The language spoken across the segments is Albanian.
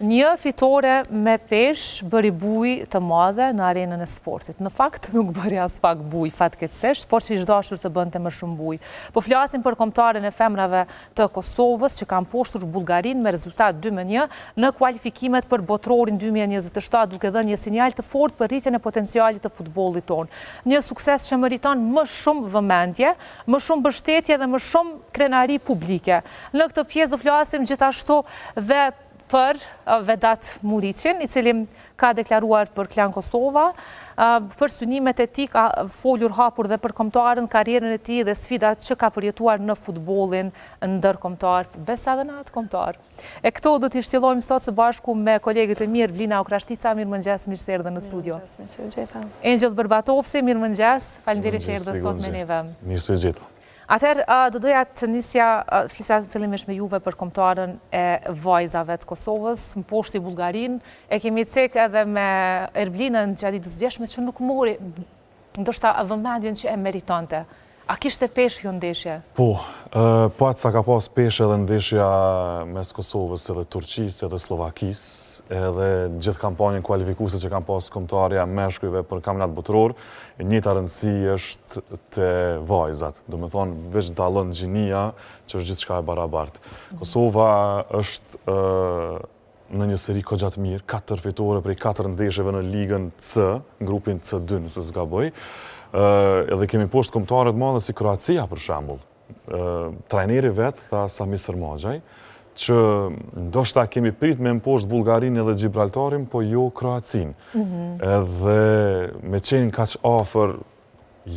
Një fitore me pesh bëri buj të madhe në arenën e sportit. Në fakt nuk bëri as pak buj fatkeqësisht, por që i dashur të bënte më shumë buj. Po flasim për kombëtaren e femrave të Kosovës që kanë poshtur Bullgarinë me rezultat 2-1 në kualifikimet për botrorin 2027, duke dhënë një sinjal të fortë për rritjen e potencialit të futbollit tonë. Një sukses që meriton më shumë vëmendje, më shumë mbështetje dhe më shumë krenari publike. Në këtë pjesë do flasim gjithashtu dhe për Vedat Muriqin, i cili ka deklaruar për Klan Kosova, për synimet e tij ka folur hapur dhe për kombëtaren, karrierën e tij dhe sfidat që ka përjetuar në futbollin ndërkombëtar, besa dhe në atë kombëtar. E këto do t'i shtjellojmë sot së bashku me kolegët e mirë, Vlina Okrashtica, mirëmëngjes, mirë se erdhe në studio. Mirë se gjeta. Angel Berbatovsi, mirëmëngjes, faleminderit që erdhe sot me neve. Mirë se gjeta. Atëherë, do doja të nisja flisa fillimisht me juve për kombëtaren e vajzave të Kosovës, më poshti Bullgarinë, e kemi cek edhe me Erblinën gjatë ditës djeshme që nuk mori, ndoshta vëmendjen që e meritonte. A kishte peshë kjo ndeshje? Po atë sa ka pas peshë edhe ndeshja mes Kosovës edhe Turqisë edhe Slovakisë, edhe gjithë kampanjën kualifikuese që kanë pas kombëtarja meshkujve për kampionat botror, e njëjta rëndësi është te vajzat. Do të thonë veç dallon gjinia që është gjithçka e barabartë. Kosova është në një seri kogja të mirë, 4 fitore prej 4 ndeshjeve në ligën C, grupin C2 nëse s'gaboj. Edhe kemi poshtë kombëtare të madhe si Kroacia për shembull. Trajneri vet tha Sami Sërmaxhaj që ndoshta kemi prit me poshtë Bullgarinë edhe Gibraltarin, po jo Kroacinë. Edhe me qenë kaq afër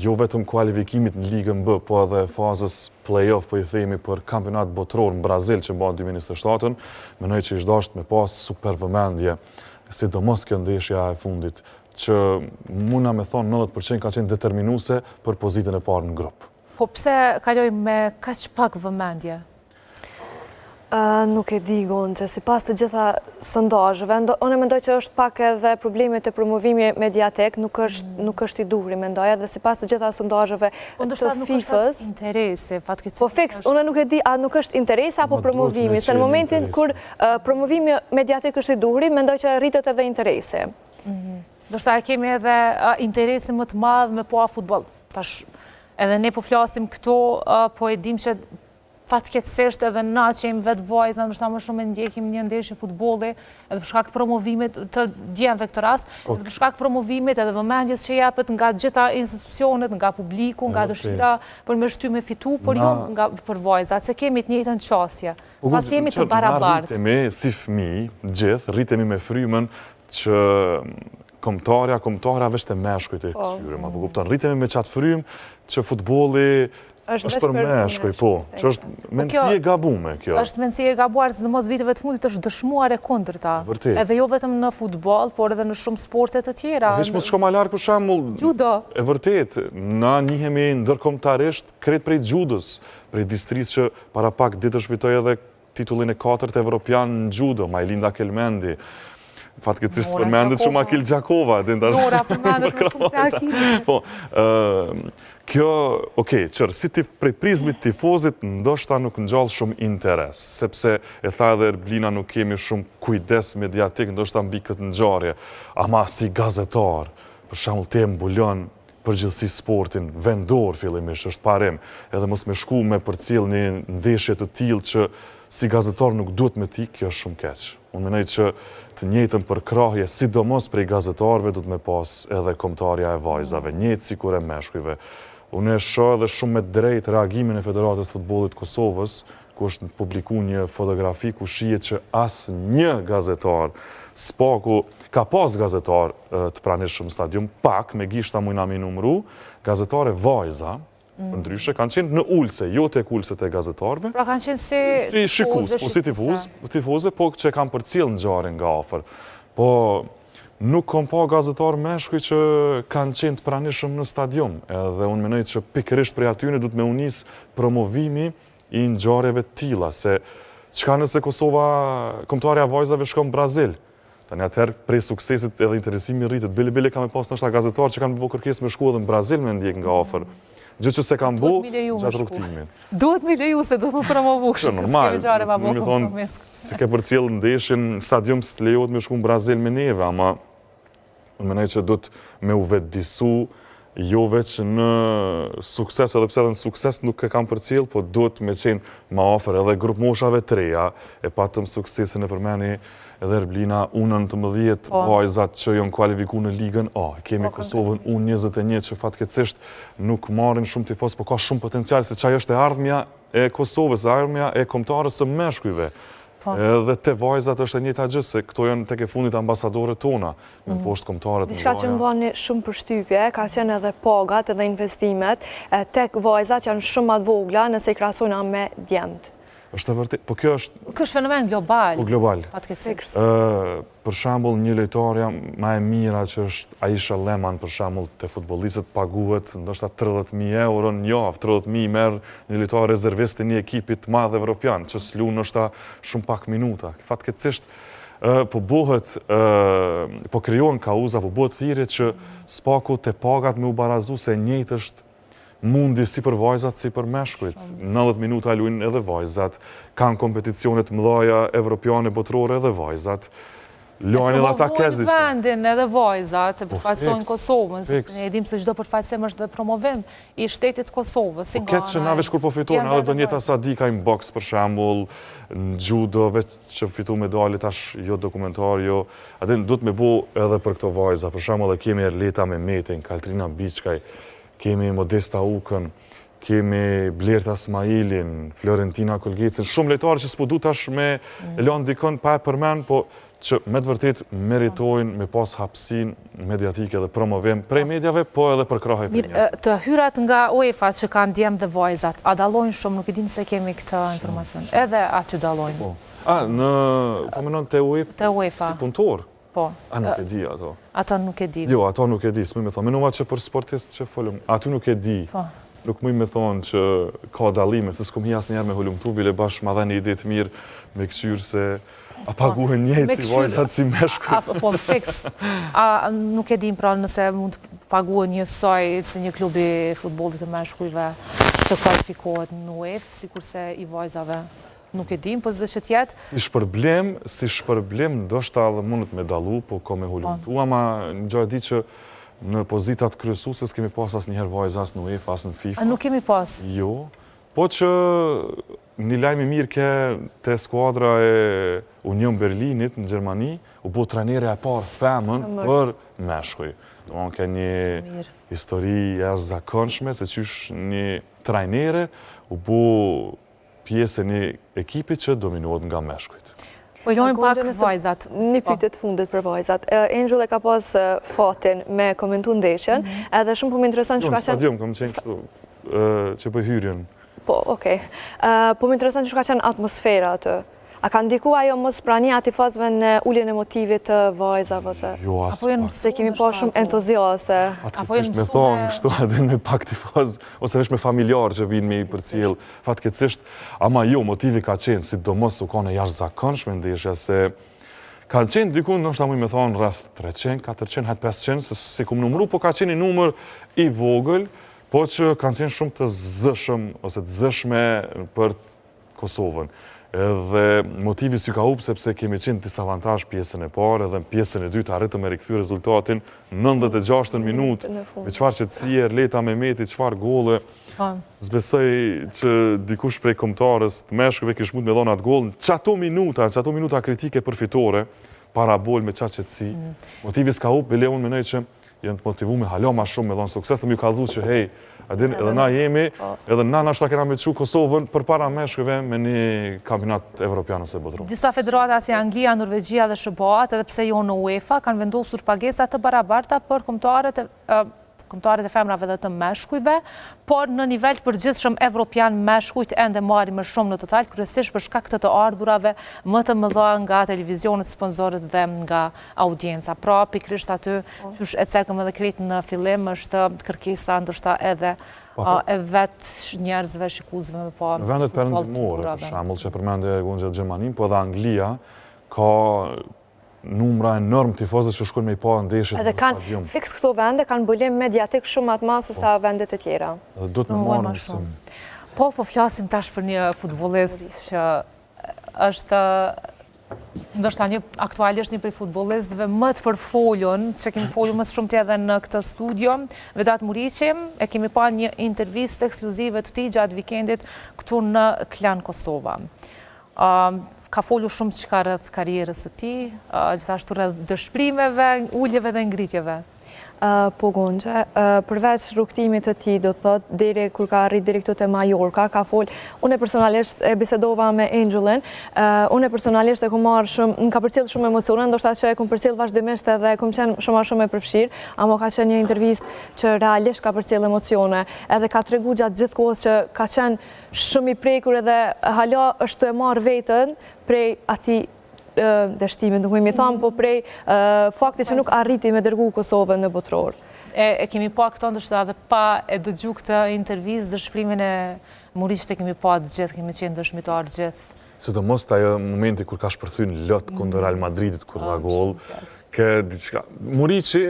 jo vetëm kualifikimit në ligën B, po edhe fazës play-off, po i themi për kampionat botror në Brazil që mban 2027, mendoj që ishte dashur me pas super vëmendje, sidomos kjo ndeshja e fundit që muna me thonë 90% ka qenë determinuese për pozitën e parë në grup. Po pse kaloj me kaq pak vëmendje? Nuk e di Gonxhe, sipas të gjitha sondazheve, unë mendoj që është pak edhe problemet e promovimit mediatik, nuk është i duhur, mendoj, dhe sipas të gjitha sondazheve të FIFA-s. Interesi, fatkeqësisht. Po fiks, unë nuk e di, a nuk është interesi apo promovimi, se në momentin kur promovimi mediatik është i duhur, mendoj që rritet edhe interesi. Ndoshta kemi edhe interesi më të madh me pa futboll. Tash edhe ne po flasim këto, po e dim që fatkeqësisht edhe na që jemi vetë vajza, ndoshta më shumë ndjekim një ndeshje futbolli, edhe për shkak të promovimit të djemve këtë rast, edhe për shkak të promovimit edhe vëmendjes që japet nga gjitha institucionet, nga publiku, nga dëshira për me shty me fitu, por jo nga për vajzat, se kemi të njëjtën qasje. Pas jemi të barabartë. Rritemi si fëmijë, gjithë, rritemi me frymën që kombëtarja veç të meshkujt e këtyre, ma po kupton, rritemi me qatë frymë që futbolli është për meshkuj, po, që është mendësi e gabume kjo. Është mendësi e gabuar, sidomos viteve të fundit është dëshmuar e kundërta. Vërtet. Edhe jo vetëm në futboll, por edhe në shumë sporte të tjera. Hiç mos shko më larg për shembull. Judo. E vërtet, na njihemi ndërkombëtarisht krejt prej judës, prej distrisë që para pak ditësh fitoi edhe titullin e 4 evropian në judo, Majlinda Kelmendi. Fatkeqësisht përmendet shumë Akil Gjakova. Nora përmendet më shumë se Akili. Po, kjo, qërë, si prej prizmit tifozit, ndoshta nuk ngjall shumë interes, sepse e tha edhe Erblina nuk kemi shumë kujdes mediatik, ndoshta mbi këtë ngjarje, ama si gazetar, për shembull te mbulon përgjithësi sportin, vendor fillimisht, është parim, edhe mos me shku me përcjell një ndeshje të tillë që si gazetar nuk duhet me ti, kjo është shumë keq. Unë mendoj që të njëjtën përkrahje, sidomos prej gazetarëve, duhet me pas edhe kombëtarja e vajzave, njëjtë sikur e meshkujve. Unë e shoh edhe shumë me drejt reagimin e Federatës Futbollit Kosovës, ku është publikuar një fotografi ku shihet që asnjë gazetar s'paku ka pas gazetar të pranishëm në stadium, pak me gishta mujna mi numru, gazetare vajza, ndryshe kanë qenë në ulse, jo tek ulset e gazetarëve. Pra kanë qenë si shikus, po si tifoze, po që kanë përcjell ngjarjen nga afër. Po nuk kam pa gazetar meshkuj që kanë qenë të pranishëm në stadium, edhe unë mendoj që pikërisht prej atyre duhet me u nis promovimi i ngjarjeve të tilla, se çka nëse Kosova, kombëtarja vajzave shkon në Brazil. Tani atëherë prej suksesit edhe interesimi rritet. Bile kam pas ndoshta gazetar që kanë bërë kërkesë me shku edhe në Brazil me ndjek nga afër Gjë që se kam bu Duhet mi leju me gjatë shku. rrugtimin. Duhet mi leju se duhet më promovu. Që normal, më më thonë, si ke për cilë ndeshin stadium së lejohet me shku në Brazil me neve, ama më menaj që duhet me u vetëdisu, jo veç në sukses, edhe pse edhe në sukses nuk e kam për cilë, po duhet me qenë ma ofër edhe grup moshave të reja, e patëm suksesin e përmeni edhe Erblina, unën të mëdhjet vajzat që jonë kualifiku në Ligën A. Kemi Kosovën U21 që fatkeqësisht nuk marrin shumë tifos, po ka shumë potencial, se qaj është e ardhmja e Kosovës, ardhmja e kombëtarës së meshkujve. Edhe te vajzat është e njëjta gjë, se këto janë tek e fundit ambasadore tona, me poshtë kombëtarët. Diçka që më bani shumë përshtypje, ka qenë edhe pagat edhe investimet, tek vajzat janë shumë më të vogla nëse i krahasojna me djemtë. Është e vërtet, po kjo është... Kjo është fenomen global. Po global. Fatkeqësisht. Për shembull, një lojtarja ma e mira që është Aisha Leman, për shembull, te futbollistët paguhet ndoshta 30.000 euro në javë, 30.000 merr një lojtar rezervist i një ekipi të madh evropian, që s'lu ndoshta shumë pak minuta. Fatkeqësisht po krijohen kauza, po bëhet thirrje që spaku te pagat me u barazu se njëjtë është mundi si për vajzat, si për meshkujt. 90 minuta luajnë edhe vajzat, kanë kompeticionet mëdhaja evropiane botërore edhe vajzat. Luajnë edhe ata kes diçka. Vendin edhe vajzat, e përfaqësojnë Kosovën, sepse ne e dim se çdo përfaqësim është dhe promovim i shtetit Kosovës. Po këtë që na veç kur po fitojnë, edhe do njëta Sadika në boks për shembull, në judo, veç që fitu medalje tash jo dokumentar, jo. Atë duhet me bu edhe për këto vajza. Për shembull e kemi Erleta Mehmetin, Kaltrina Biçkaj, kemi Modesta Ukën, kemi Blerta Smailin, Florentina Kolgecin, shumë lojtarë që s'po du tash me lanë dikon pa e përmen, po që me të vërtet meritojnë me pas hapsin mediatike dhe promovim prej medjave, po edhe për krahaj për njës. Të hyrat nga UEFA që kanë djemë dhe vajzat, a dalojnë shumë, nuk i dinë se kemi këtë informacion, edhe aty dalojnë. Po menon të UEFA, si punëtor? Po. A nuk e di ato? Ata nuk e di. Jo, ato nuk e di, s'muj me thonë. Menova që për sportist që folëm, aty nuk e di. Nuk muj me thonë që ka dalime, se s'kom hi asë njerë me hullum tu, bile bashkë ma dhe një ide të mirë me kësyrë se a paguhen njëjtë si vajzat si meshkuj. Po, fix. Nuk e dim pra nëse mund të paguhen njësoj se një klubi futbollit të meshkujve që kualifikohet në UEFA, sikurse i vajzave. Nuk e dim, po zdo që tjetë. Si shpërblim, ndoshta edhe mundet me dalu, po ka me hullumtu, ama në gjë di që në pozitat kryesuese s'kemi pas as njëherë vajzë as në UEFA, as në FIFA. A nuk kemi pas? Jo, po që një lajmë i mirë ke te skuadra e Union Berlinit në Gjermani, u bo trajnere e parë femën për meshkuj. Do më ke një histori jashtë zakonshme, se qysh një trajnere u bo pjesë e një ekipi që dominohet nga meshkujt. Po lojmë pak vajzat. Një pyetje të fundit për vajzat. Angel e ka pas fatin me komentu ndeshjen, edhe shumë po më intereson që ka qenë... Në stadium, kam qenë kështu, që për hyrjen. Po, okej. Po më intereson që ka qenë atmosfera atë. A ka ndiku ajo mos prania tifozëve në ulljen e motivit të vajzave? Jo, se kemi pa shumë entuziaste. Fatkeqësisht me thonë, kështu edhe me pak tifozë, ose vesh me familjarë që vinë me i për cilë. Fatkeqësisht, ama jo, motivi ka qenë, sidomos u kone jashtëzakonshme ndeshja, se ka qenë dikun, nështë ta muj me thonë, rreth 300, 400, 500, se ku më numru, po ka qenë i numër i vogël, po që kanë qenë shumë të zëshëm, ose të zëshme për Kosovën. Edhe motivi s'ju ka upë sepse kemi qenë disavantash pjesën e parë, edhe në pjesën e dytë arritëm me rikëthy rezultatin 96 minutë, me qëfar që të si Erleta Mehmeti, qëfar gole, zbesoj që dikush prej kombëtarës të meshkëve kish mund me dhonë atë golën, që ato minuta kritike përfitore, para bol me qatë qëtësi. Motivi s'ka upë, bile unë menoj që jenë të motivu me hala ma shumë me dhonë sukses, të mi kalzu që hej, edhe na jemi, edhe na nashta kena me që Kosovën për para meshkëve me një kampionat evropian ose botëror. Disa federata si Anglia, Norvegjia dhe SBA-t, edhe pse jo në UEFA, kanë vendosur pagesat të barabarta për kombëtarët e femrave dhe të meshkujve, por në nivel përgjithshëm evropian meshkujt ende marrin më shumë në total, kryesisht për shkak të ardhurave më të mëdha nga televizionet, sponsorët dhe nga audienca. Pra, pikrisht aty, qysh e cekëm edhe kretë në fillim, është kërkesa ndoshta edhe e vetë njerëzve shikuesve me pa. Në vendet perëndimore, për shembull që përmendje Gonxha Gjermanin, po edhe Anglia ka numra enorm tifozë që shkojnë me i pa ndeshjet në stadium. Edhe kanë fix këto vende, kanë bulim mediatik shumë atë masë sa vendet e tjera. Edhe do të me marrë mësim. Po flasim tash për një futbolist që është ndoshta një aktualisht një prej futbollistëve më të përfolur, që kemi folur më shumë edhe në këtë studio, Vedat Muriqi, e kemi pa një intervistë ekskluzive të tij gjatë vikendit këtu në Klan Kosova. Ka folur shumë çka rreth karrierës së tij, gjithashtu rreth dëshpërimeve, uljeve dhe ngritjeve. Po Gonxhe, përveç rrugtimit të tij, do thot, deri kur ka arrit deri këtu te Majorka, ka fol, unë personalisht e bisedova me Angelin, unë personalisht e kam marrë shumë, më ka përcjell shumë emocione, ndoshta që e kam përcjell vazhdimisht edhe kam qenë shumë e përfshirë, ama ka qenë një intervistë që realisht ka përcjell emocione, edhe ka tregu gjatë gjithë kohës që ka qenë shumë i prekur edhe hala është të e marrë veten prej atij dështimin, nuk mi thamë, po prej fakti që nuk arriti me dërgu Kosovën në botror. E kemi pa këto ndështë edhe pa e dëgju këtë intervizë, dëshprimin e Muriqit e kemi pa të gjithë, kemi qenë dëshmitarë gjithë. Sidomos të ajo momenti kur ka shpërthyn lot kundër Real Madridit kur dha gol, Muriqi,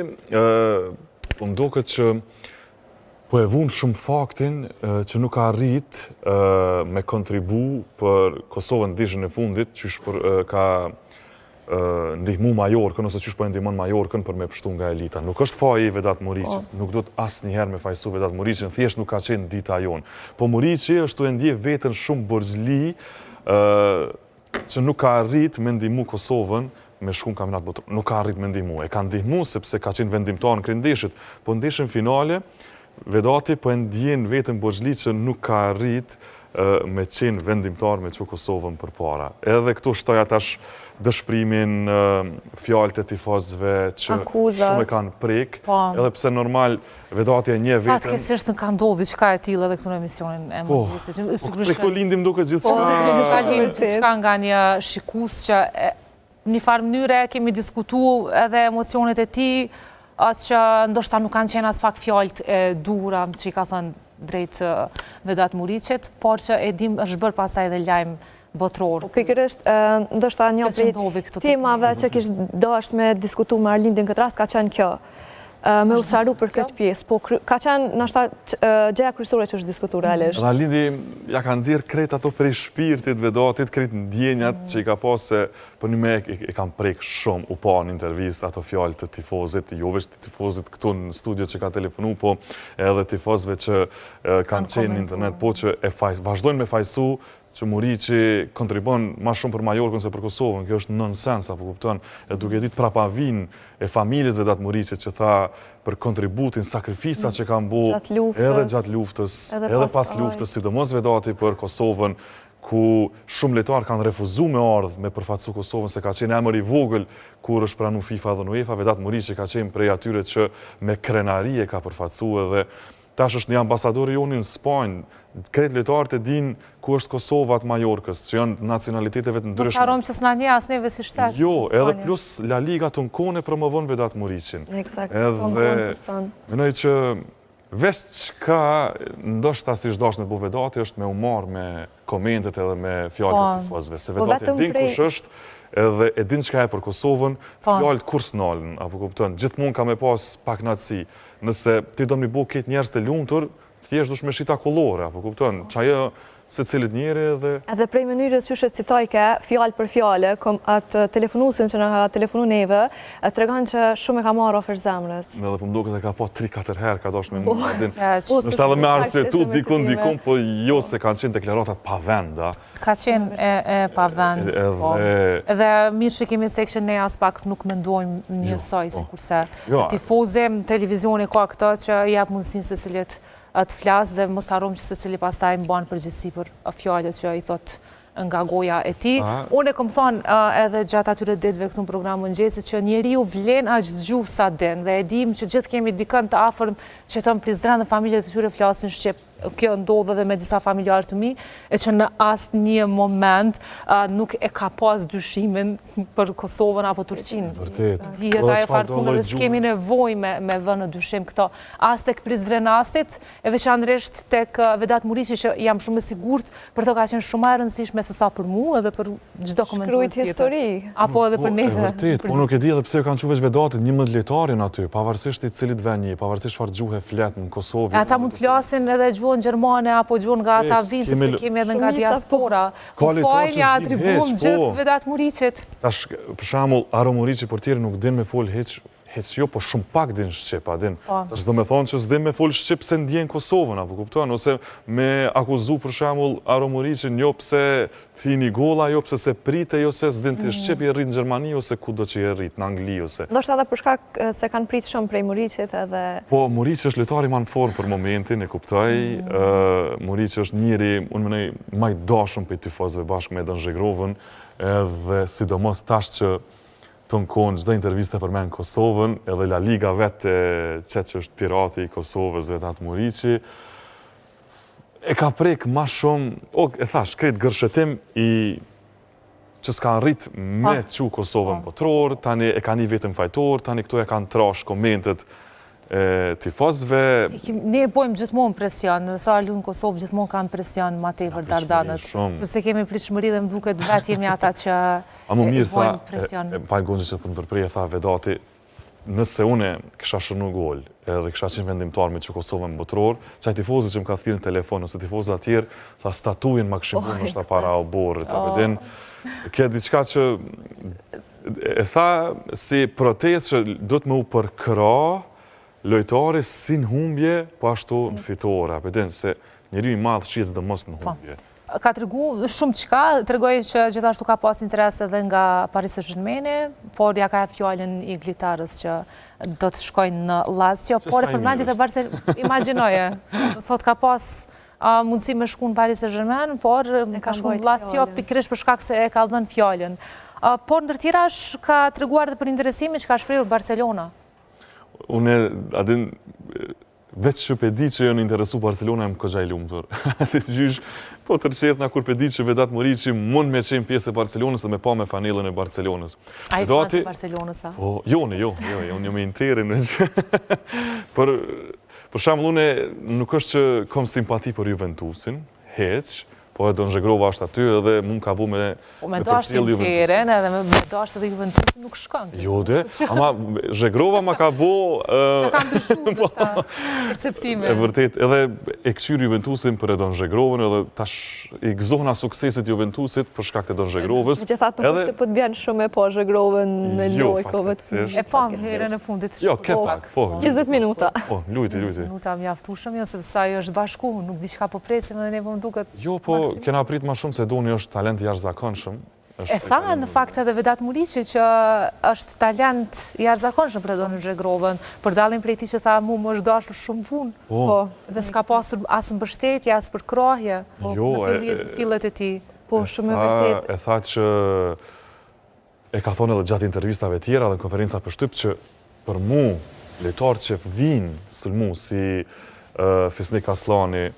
po mdoket që po e vunë shumë faktin që nuk ka arrit me kontribu për Kosovën dishën e fundit, qysh ka ndihmu Majorkën, ose qysh po e ndihmon Majorkën për me pështu nga elita. Nuk është faji i Vedat Muriqit, nuk do të asë njëherë me fajsu Vedat Muriqin, thjesht nuk ka qenë dita jonë. Po Muriqi është të ndje vetën shumë bërgjli që nuk ka arrit me ndihmu Kosovën me shkun kampionat botror. Nuk ka arrit me ndihmu. E ka ndihmu sepse ka qenë vendimtar në krindeshit, po ndeshën finale, Vedati po e ndjen vetën bërgjli që nuk ka arrit me qenë vendimtar me që Kosovën për para. Edhe këtu shtoja tash dëshprimin, fjalët e tifozëve që shumë e kanë prek, edhe pse normal Vedati e një vetën. Fatkesisht në ka ndodhë diçka e tillë edhe këtu në emisionin e mëngjesit. Po, këto lindim duke gjithçka. Ka lindim gjithçka nga një shikues që në farë mënyre kemi diskutuar edhe emocionet e tij, atë që ndoshta nuk kanë qenë as pak fjalët e dura që i ka thënë drejt Vedat Muriqit, por që e dim është bërë pasaj edhe lajm botror. Pikërisht, ndoshta një prej temave që kishte dashur me diskutu me Arlindin këtë rast ka qenë kjo. Me usharu për këtë pjesë, po ka qenë ndoshta gjëja kryesore që është diskutuar realisht. Arlindi ja ka nxjerr krejt ato prej shpirtit Vedatit, krejt ndjenjat që i ka pasë se për një me e kam prek shumë u pa në intervistë ato fjalë të tifozit, jo veç të tifozit këtu në studio që ka telefonu, po edhe tifozve që kanë qenë në internet, po që vazhdojnë me fajsu që Muriqi kontribon ma shumë për Majorkën se për Kosovën, kjo është nonsens, apo kupton, e duke ditë prapavin e familjes Vedat Muriqit që tha për kontributin, sakrifisa që kanë bu edhe gjatë luftës, edhe pas luftës, sidomos Vedati për Kosovën, ku shumë lojtarë kanë refuzu me ardhë me përfaqësu Kosovën, se ka qenë emër i vogël kur është pranu FIFA dhe UEFA, Vedat Muriqi ka qenë prej atyre që me krenarie ka përfaqësu edhe tash është një ambasador i jonë në Spanjë, kretë lojtarët e din ku është Kosova të Majorkës, që janë nacionaliteteve të ndryshme. Mos harrojmë që s'na një as neve si shtet. Jo, edhe plus La Liga të nkone promovon Vedat Muriqin. Eksakt, edhe menoj që veç çka ndoshta si çdash në bu Vedati është me u marrë me komentet edhe me fjalët e tifozëve, se Vedati din kush është, edhe e din çka e për Kosovën, fjalët kur s'nalen, apo kupton, gjithmonë ka me pas pak natësi. Nëse ti do më bu këtë njerëz të lumtur, thjesht dush me shita kollore, apo kupton, çajo se cilit njeri edhe... Edhe prej mënyrës që shetë citojke, fjallë për fjallë, atë telefonusin që në ka telefonu neve, të regon që shumë e ka marrë ofer zemrës. Edhe për mdo këtë e ka po 3-4 herë, ka dosh me në din. Nështë edhe me arsyetu dikun, po jo se kanë qenë deklaratat pa venda. Ka qenë e pa vend. Edhe mirë që kemi të që ne as pak nuk mendojmë njësoj, si kurse tifozim, televizioni ka këta që jep mundësin se cilit të flasë dhe mos harrojmë që se cili pastaj më banë përgjithësi për fjalët që i thot nga goja e tij. Unë e kam thonë edhe gjatë atyre ditëve këtu në programin mëngjesit që njeriu vlen aq zgjuh sa din dhe e dim që gjithë kemi dikën të afërm që të Prizren dhe familjet e tyre flasin shqip. kjo ndodhe dhe me disa familjarë të mi, e që në asë një moment nuk e ka pas dyshimin për Kosovën apo Turqinë. Vërtet. Dihet ajo farë punë dhe s'kemi nevoj me vë në dyshim këto. As tek Prizrenasit, e veçanërisht tek Vedat Muriqi, që jam shumë e sigurt, për to ka qenë shumë e rëndësishme se sa për mu edhe për çdo komentues tjetër. Shkruajt histori. Apo edhe për neve. Vërtet, po nuk e di edhe pse kanë çuvesh Vedatit 11 letarin aty, pavarësisht i cilit vend, pavarësisht çfarë gjuhë flet në Kosovë. Ata mund të flasin edhe gjuhën gjermane apo gjuhën nga ata vinë, sepse kemi edhe nga diaspora. Po fajnë ja atribuon gjithë Vedat Muriqit. Tash, për shembull, Aro Muriqi portieri nuk din me fol hiç jo, po shumë pak din shqip, a din. Tash do me thonë që s'din me fol shqip se ndjen Kosovën, apo kupton, ose me akuzu për shembull Aro Muriqin jo pse thini golla, jo pse se prite, jo se s'din të shqip i rrit në Gjermani ose kudo që i rrit, në Angli ose. Ndoshta edhe për shkak se kanë prit shumë prej Muriqit edhe. Po Muriqi është lojtari më në formë për momentin, e kuptoj. Muriqi është njëri, unë mendoj, më i dashur për tifozëve bashkë me Edon Zhegrovën, edhe sidomos tash që të në konë çdo interviste përmen Kosovën, edhe La Liga vetë që është pirati i Kosovës Vedat Muriqi, e ka prek ma shumë, e thash, kretë gërshetim i që s'ka rrit me që Kosovën botror, tani e ka një vetëm fajtor, tani këto e kanë trash komentet tifozëve. Ne bojmë gjithmonë presion, dhe sa lunë Kosovë gjithmonë kanë presion ma tepër Dardanët. Sepse kemi pritshmëri dhe më duket vetë jemi ata që e bojmë presion. Falë Gonxhi që për në përprej e tha Vedati, nëse une kisha shërnu gol, edhe kisha qenë vendimtar me që Kosovën botror, qaj tifozët që më ka thirë në telefon, nëse tifozët atjerë, tha statuin më këshimu në shta para o borët, apëtin. Kje diçka që e tha si protest që do të më u përkra lojtari sin humbje, po ashtu në fitore, apëtin, se njeri i madhë shqitës dhe mos në humbje. Ka të regu shumë qka, të regoj që gjithashtu ka pas interes edhe nga Paris Saint-Germain, por ja ka fjallin i Glitarës që do të shkojnë në Lazio, por e përmendi dhe Barcelona, imaginoje, thot ka pas mundësi me shku në Paris Saint-Germain, por ka shku në Lazio pikrish për shkak se e ka dhënë fjallin. Por ndër tjera ka të reguar dhe për interesimi që ka shprehur Barcelona. Une, adin, veç që pe di që jo në interesu Barcelona e më këgja i lumëtur. Ati të gjysh, po të rqetna kur pe di që Vedat Muriqi mund me qenë pjesë e Barcelonës dhe me pa me fanelën e Barcelonës. A i fansë e Barcelonës, a? Po, unë jo me interin. Për shambull, une nuk është që kom simpati për Juventusin, heq, po e Don Zhegrova është aty edhe mund ka bu me përcjell Juventusin. Me Interen edhe me dashtë edhe Juventusin nuk shkon. Jo dhe, ama Zhegrova ma ka bu... Ka ndryshu dështë perceptime. E vërtet, edhe e këqyri Juventusin për e Don Zhegrovën, edhe tash i gëzohna suksesit Juventusit për shkak të Don Zhegrovës. Që thatë nuk se po të bjanë shumë e po Zhegrovën në lojkove të... E pa më herën e fundit. Jo, kepak, po. 20 minuta. Po, lujti. 20 minuta mjaftueshëm, jo se sa i është bashku, nuk di çka po presim edhe ne po më duket. Jo, po kena prit ma shumë se Doni është talent jashtëzakonshëm. E tha në fakt edhe Vedat Muriqi që është talent jashtëzakonshëm për Edon Zhegrovën, për dallim prej tij që tha mu më është dashur shumë punë. Po. Dhe s'ka pasur as mbështetje, as përkrahje në fillet e tij. Po, shumë e vërtet. E tha që e ka thonë edhe gjatë intervistave tjera dhe konferenca për shtyp që për mu, lojtarë që vinë sulmu si Fisnik Aslani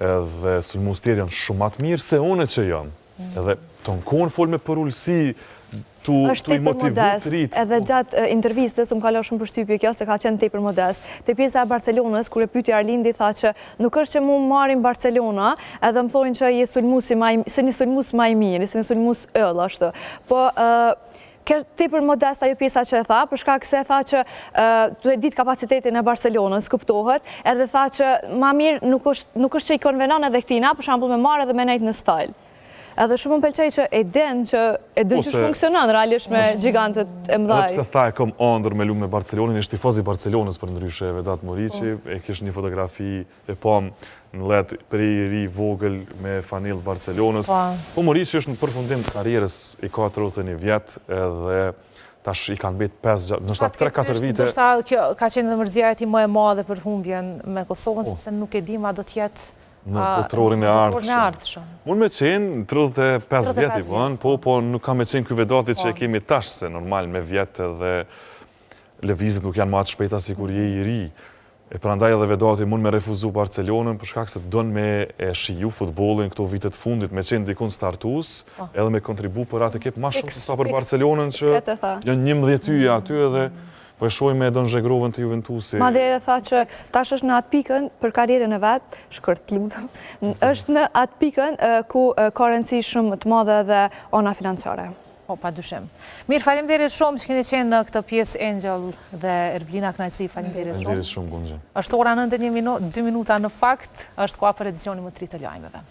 edhe sulmus tjerë janë shumë atë mirë se une që janë. Edhe të në konë folë me përullësi, tu i motivu të rritë. Edhe gjatë intervistës, më kalo shumë përshtypje kjo, se ka qenë tepër modest. Te pjesa e Barcelonës, kure pyti Arlindi, tha që nuk është që mu marim Barcelona, edhe më thojnë që se një sulmus ma i mirë, se një sulmus ëllë, ashtë. Po, tepër modesta jo pjesa që e tha, për shkak se tha që duhet ditë kapacitetin e Barcelonës, kuptohet, edhe tha që ma mirë nuk është që i konvenon edhe këtina, për shambull me marrë edhe me nejtë në style. Edhe shumë më pëlqej që e den që funksionon realisht me gjigantët e mdhaj. Edhe pse tha e kom andër me lumë me Barcelonin, ishtë tifoz i Barcelonës për ndryshe Vedat Muriqi, e kish një fotografi e pam në let për i ri vogël me fanil Barcelonës. Po Muriqi është në përfundim të karierës i ka 31 vjetë edhe tash i kanë betë 5, nështë 3-4 vite. Nështë kjo ka qenë dhe mërzia e ti më e madhe për humbjen me Kosovën, sepse nuk e di ma do tjetë në botrorin e ardhshëm. Unë me qenë 35 vjetë i bënë, po nuk ka me qenë këj Vedati që e kemi tash, se normal me vjetë dhe levizit nuk janë ma të shpejta si kur je i ri. E prandaj edhe Vedati mund me refuzu Barcelonën për shkak se don me e shiju futbollin këto vitet fundit, me qenë dikun startues, edhe me kontribu për atë ekip më shumë se sa për Barcelonën që janë 11 yje aty edhe po e shohim me Don Zhegrovën të Juventusi. Madje edhe tha që tash është në atë pikën për karrierën e vet, shkurt lutem. Është në atë pikën ku ka rëndësi shumë të madhe edhe ona financiare. Po, pa dyshim. Mirë, faleminderit shumë që keni qenë në këtë pjesë Angel dhe Erblina Knajci, faleminderit shumë. Faleminderit shumë, Gunxhe. Është ora 9:02 minuta në fakt, është koha për edicionin më të ri të lajmeve.